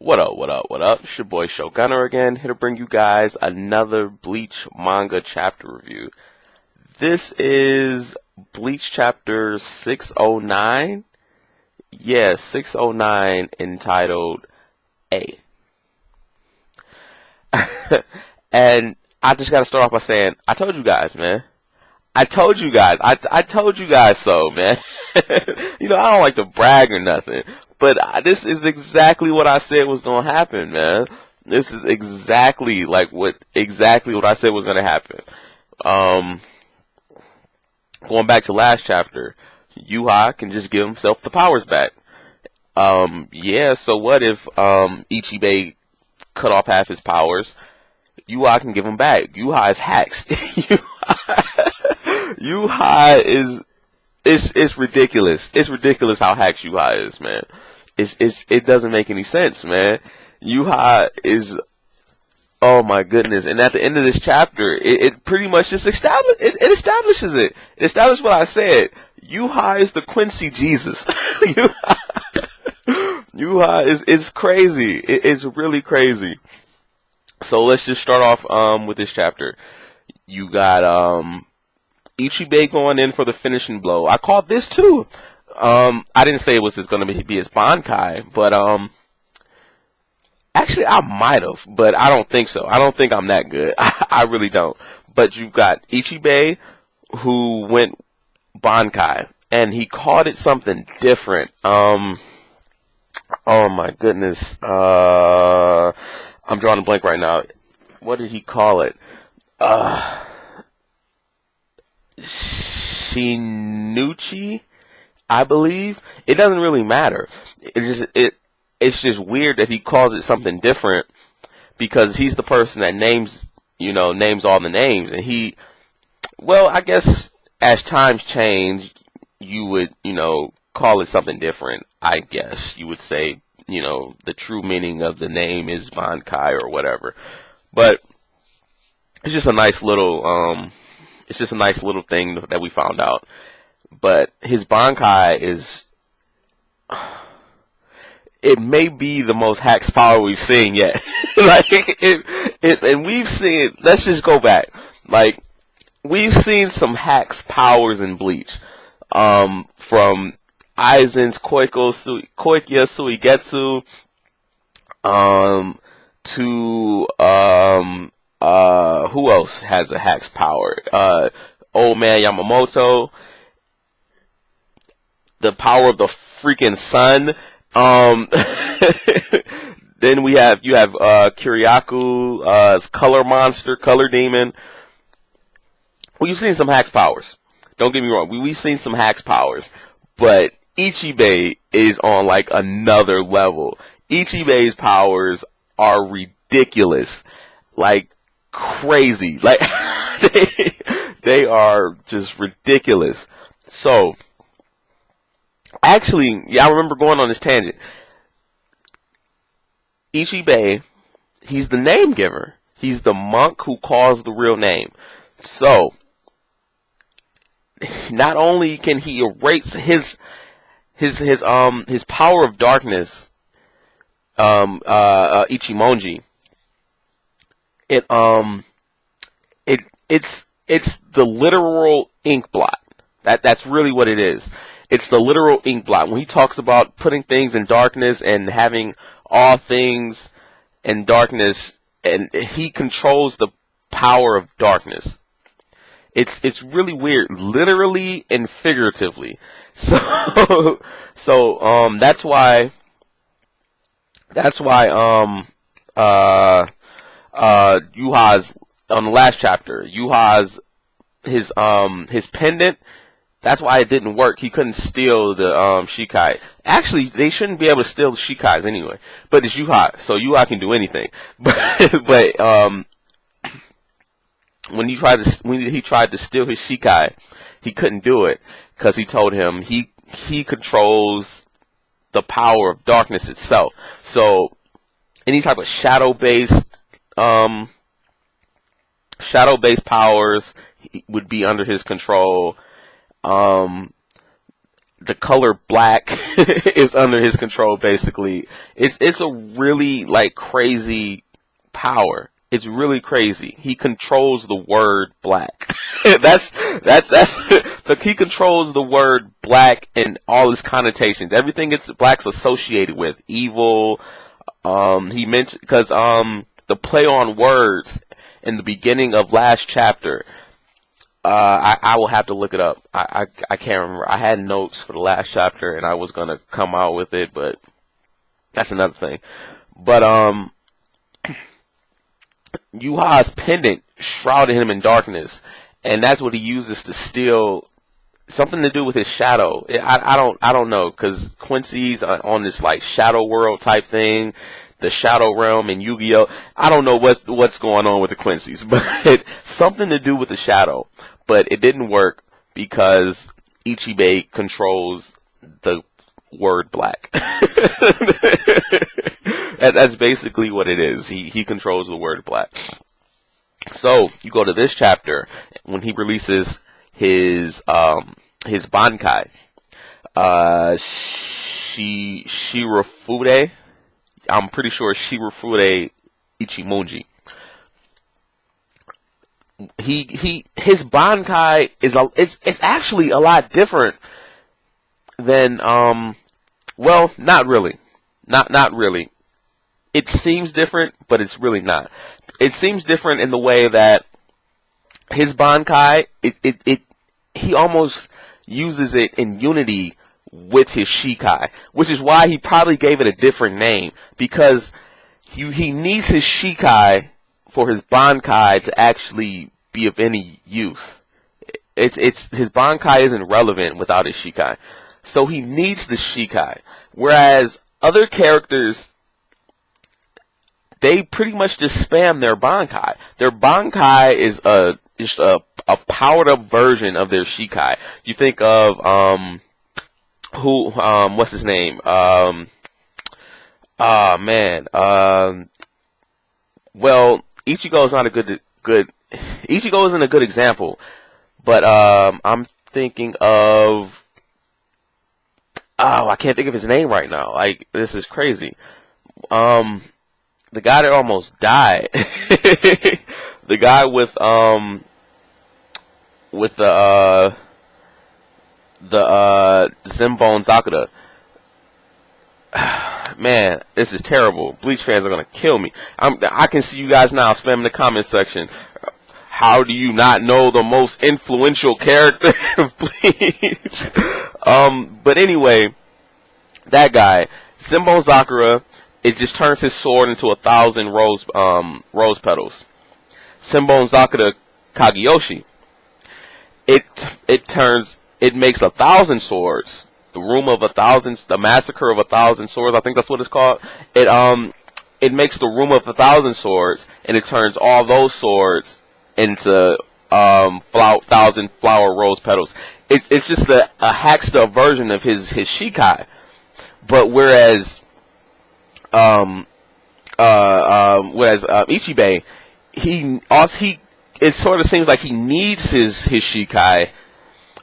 What up, what up, what up? It's your boy Shogunna again, here to bring you guys another Bleach Manga chapter review. This is Bleach chapter 609. Yeah, 609, entitled A. And I just gotta start off by saying, I told you guys, man. I told you guys. I told you guys so, man. You know, I don't like to brag or nothing, but this is exactly what I said was gonna happen, man. This is exactly what I said was gonna happen. Going back to last chapter, Yhwach can just give himself the powers back. Yeah. So what if Ichibei cut off half his powers? Yhwach can give them back. Yhwach is hacks. Yhwach is it's ridiculous. It's ridiculous how hacks Yhwach is, man. It doesn't make any sense, man. Yhwach is, oh my goodness. And at the end of this chapter, it pretty much just establishes it. It establishes what I said. Yhwach is the Quincy Jesus. Yhwach is crazy. It's really crazy. So let's just start off with this chapter. You got Ichibei going in for the finishing blow. I called this too. I didn't say it was going to be his Bankai, but actually I might have, but I don't think so. I don't think I'm that good. I really don't. But you've got Ichibei who went Bankai, and he called it something different. Oh my goodness. I'm drawing a blank right now. What did he call it? Shinuchi, I believe. It doesn't really matter. It's just weird that he calls it something different, because he's the person that names all the names, and I guess as times change, you would, call it something different. I guess you would say, the true meaning of the name is Bankai or whatever. But it's just a nice little thing that we found out. But his Bankai is, it may be the most hacks power we've seen yet. And we've seen, let's just go back. We've seen some hacks powers in Bleach. From Aizen's Koikya Suigetsu, to, who else has a hacks power? Old Man Yamamoto, the power of the freaking sun. Then you have Kiriaku's color monster, color demon. We've seen some hacks powers. Don't get me wrong. We've seen some hacks powers, but Ichibei is on another level. Ichibei's powers are ridiculous, crazy, they are just ridiculous. So, actually, yeah, I remember going on this tangent. Ichibei, he's the name giver. He's the monk who calls the real name. So, not only can he erase his power of darkness, Ichimonji, it's the literal ink blot. That's really what it is. It's the literal ink blot. When he talks about putting things in darkness and having all things in darkness, and he controls the power of darkness. It's really weird, literally and figuratively. So that's why Yhwach's, on the last chapter, Yhwach's his pendant, that's why it didn't work. He couldn't steal the Shikai. Actually, they shouldn't be able to steal the Shikais anyway. But it's Yhwach, so Yhwach can do anything. But when he tried to steal his Shikai, he couldn't do it, because he told him he controls the power of darkness itself. So any type of shadow-based powers would be under his control. the color black is under his control. Basically, it's a really like crazy power. It's really crazy. He controls the word black. that's he controls the word black and all its connotations. Everything it's black's associated with evil. He mentioned because the play on words in the beginning of last chapter. I will have to look it up. I can't remember. I had notes for the last chapter and I was gonna come out with it, but that's another thing. But Yhwach's pendant shrouded him in darkness, and that's what he uses to steal something to do with his shadow. I don't know, because Quincy's on this like shadow world type thing, the shadow realm in Yu-Gi-Oh. I don't know what's going on with the Quincy's, but something to do with the shadow. But it didn't work because Ichibei controls the word black. That's basically what it is. He controls the word black. So you go to this chapter when he releases his Bankai. Shirafude. I'm pretty sure Shirafude Ichimonji. His Bankai it's actually a lot different than well, not really. Not really. It seems different, but it's really not. It seems different in the way that his Bankai, he almost uses it in unity with his Shikai, which is why he probably gave it a different name, because he needs his Shikai for his Bankai to actually be of any use. His Bankai isn't relevant without his Shikai. So he needs the Shikai. Whereas other characters, they pretty much just spam their Bankai. Their Bankai is just a powered up version of their Shikai. You think of what's his name? Well, Ichigo's not a good Ichigo isn't a good example, but I'm thinking of I can't think of his name right now. Like, this is crazy. The guy that almost died. The guy with the Zenbone Zakura. Man, this is terrible. Bleach fans are gonna kill me. I can see you guys now spamming the comment section. How do you not know the most influential character of Bleach? But anyway, that guy, Zenbone Zakura, it just turns his sword into 1,000 rose petals. Zenbone Zakura Kageyoshi, it makes 1,000 swords. The Room of 1,000, the Massacre of 1,000 Swords, I think that's what it's called. It makes the Room of 1,000 Swords, and it turns all those swords into 1,000 flower rose petals. It's just a hacked version of his Shikai. But whereas Ichibei, it sort of seems like he needs his Shikai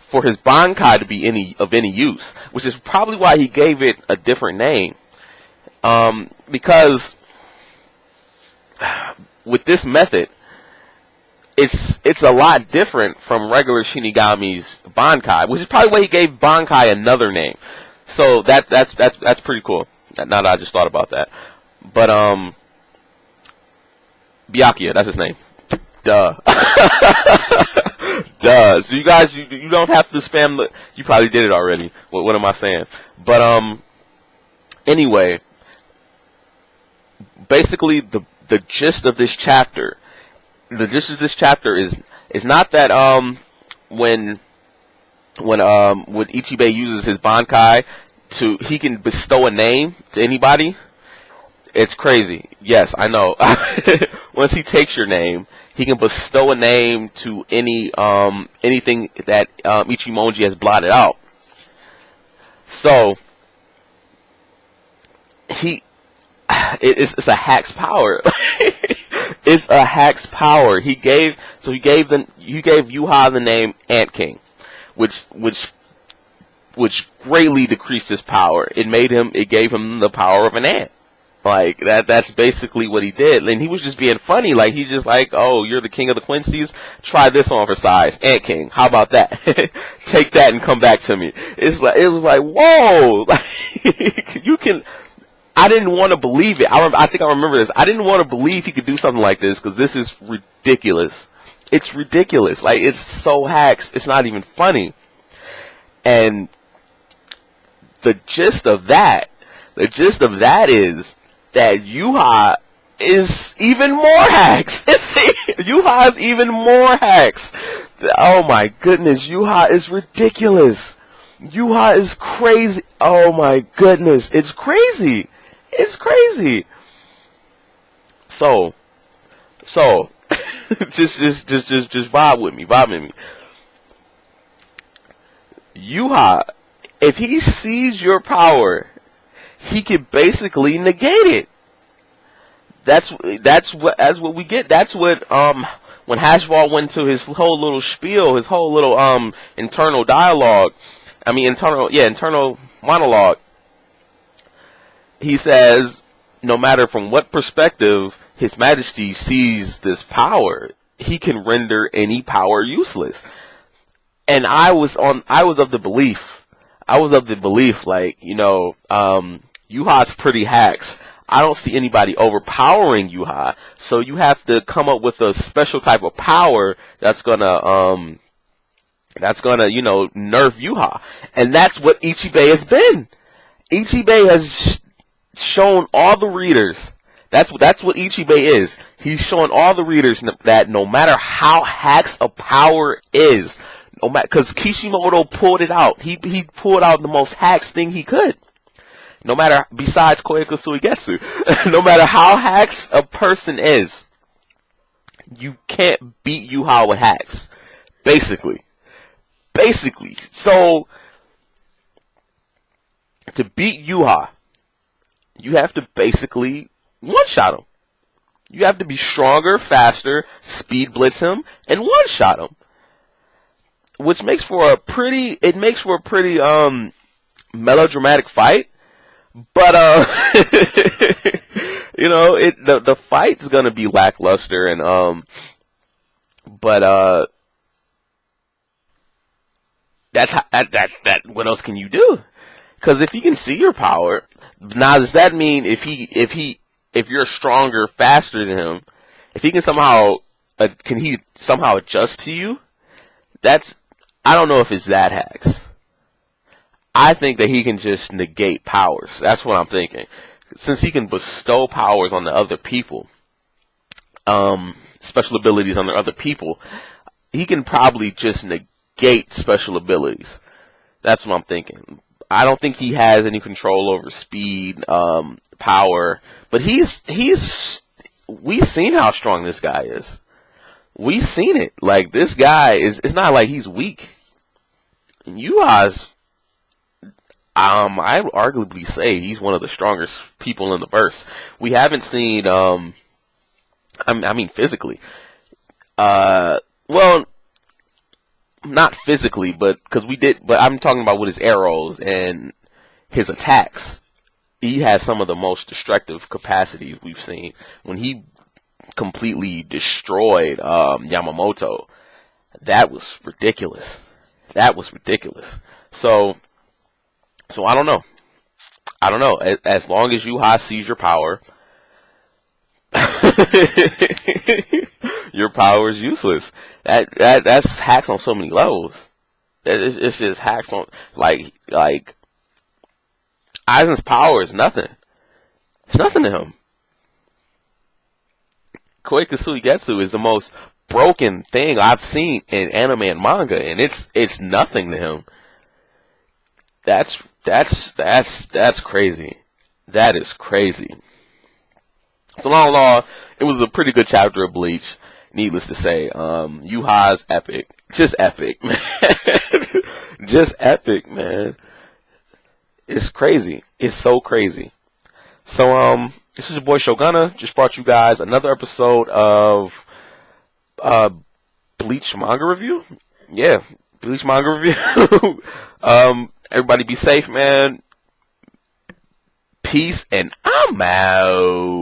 for his Bankai to be of any use, which is probably why he gave it a different name. Because with this method, it's a lot different from regular Shinigami's Bankai, which is probably why he gave Bankai another name. So that's pretty cool. Now that I just thought about that. But Byakuya, that's his name. Duh. Duh. So you guys, you don't have to spam you probably did it already. What am I saying? But anyway, basically the gist of this chapter, is not that when Ichibei uses his Bankai he can bestow a name to anybody. It's crazy. Yes, I know. Once he takes your name, he can bestow a name to anything that Ichimonji has blotted out. So it's a hack's power. It's a hack's power. He gave Yhwach the name Ant King, which which greatly decreased his power. It gave him the power of an ant. Like, that's basically what he did. And he was just being funny. Like, he's just like, oh, you're the king of the Quincy's? Try this on for size. Ant King. How about that? Take that and come back to me. It was like, whoa. Like, I didn't want to believe it. I think I remember this. I didn't want to believe he could do something like this, because this is ridiculous. It's ridiculous. Like, it's so hacks. It's not even funny. And the gist of that is that Yhwach is even more hacks. Yhwach is even more hacks. Oh my goodness, Yhwach is ridiculous. Yhwach is crazy. Oh my goodness, it's crazy. It's crazy. So, just vibe with me. Yhwach, if he sees your power, he can basically negate it. That's what we get. That's what when Hashval went to his whole little spiel, his whole little internal dialogue. Internal monologue. He says, no matter from what perspective His Majesty sees this power, he can render any power useless. And I was of the belief, like, Yhwach's pretty hacks. I don't see anybody overpowering Yhwach, so you have to come up with a special type of power that's gonna nerf Yhwach. And that's what Ichibei has been. Ichibei has shown all the readers. That's what Ichibei is. He's showing all the readers that no matter how hacks a power is, because Kishimoto pulled it out. He pulled out the most hacks thing he could. No matter, besides Koike Suigetsu, no matter how hacks a person is, you can't beat Yhwach with hacks. Basically. So, to beat Yhwach, you have to basically one-shot him. You have to be stronger, faster, speed blitz him, and one-shot him. Which makes for a pretty melodramatic fight. But, the fight's gonna be lackluster and, what else can you do? Cause if he can see your power, now does that mean if you're stronger, faster than him, if he can somehow adjust to you? I don't know if it's that hacks. I think that he can just negate powers. That's what I'm thinking. Since he can bestow powers on the other people, special abilities on the other people, he can probably just negate special abilities. That's what I'm thinking. I don't think he has any control over speed, power, but we've seen how strong this guy is. We've seen it. Like, this guy it's not like he's weak. And Yhwach's, I would arguably say he's one of the strongest people in the verse. We haven't seen, physically. Well, not physically, but I'm talking about with his arrows and his attacks. He has some of the most destructive capacities we've seen. When he completely destroyed, Yamamoto, that was ridiculous. So I don't know. As long as Yhwach sees your power, your power is useless. That's hacks on so many levels. It's just hacks on like Aizen's power is nothing. It's nothing to him. Koike Suigetsu is the most broken thing I've seen in anime and manga, and it's nothing to him. That's crazy. That is crazy. So all in all, it was a pretty good chapter of Bleach. Needless to say, Yhwach's epic. Just epic, man. Just epic, man. It's crazy. It's so crazy. So, this is your boy Shogunna. Just brought you guys another episode of, Bleach Manga Review. Yeah, Bleach Manga Review. Everybody be safe, man. Peace, and I'm out.